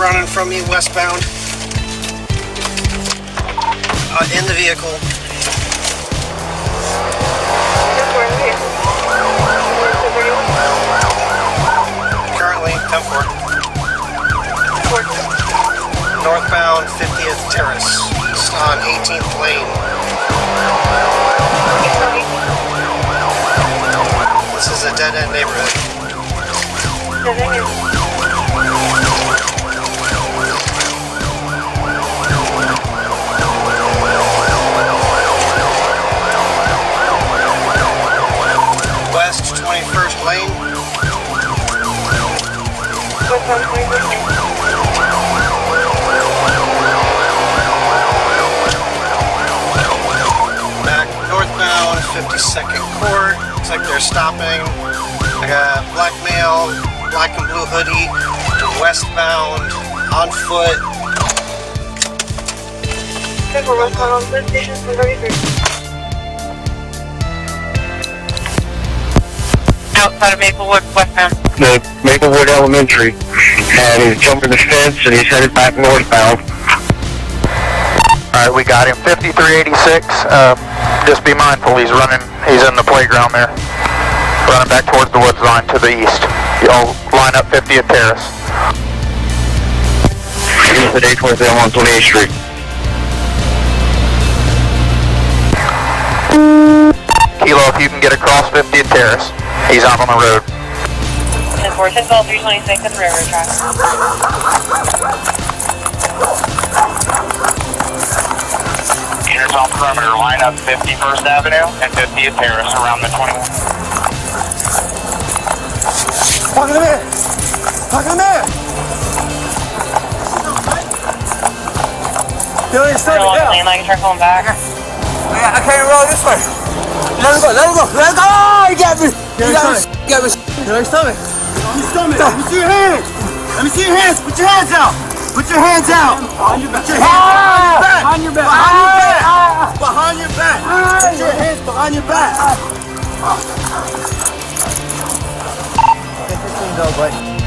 running from me westbound. In the vehicle. Currently, 10-4. Northbound 50th Terrace, east on 18th Lane. This is a dead-end neighborhood. West 21st Lane. Back northbound 52nd Court. Looks like they're stopping. I got black male, black and blue hoodie, westbound, on foot. Outside of Maplewood, westbound. The Maplewood Elementary, and he's jumping the fence and he's headed back northbound. Alright, we got him. 5386. Just be mindful, he's in the playground there. Running back towards the woods line to the east. Y'all line up 50th Terrace. He's at 827 on 28th Street. Kilo, if you can get across 50th Terrace. He's out on the road. 10-4, 10-12, 326 and railroad track. Units on perimeter, line up 51st Avenue and 50th Terrace around the 21. Park in the man! Park in the man! Yo, it's still Along the down. lane line, try pulling back. Yeah, I can't roll this way. Let him go, let him go, let him go! Oh, you got me! You got me! You got me! Get on your stomach! On your stomach! Let me see your hands! Let me see your hands! Put your hands out! Put your hands out! On your back! Put your hands on your back! Behind your back! Behind your back! Put your hands behind your back! Go, buddy.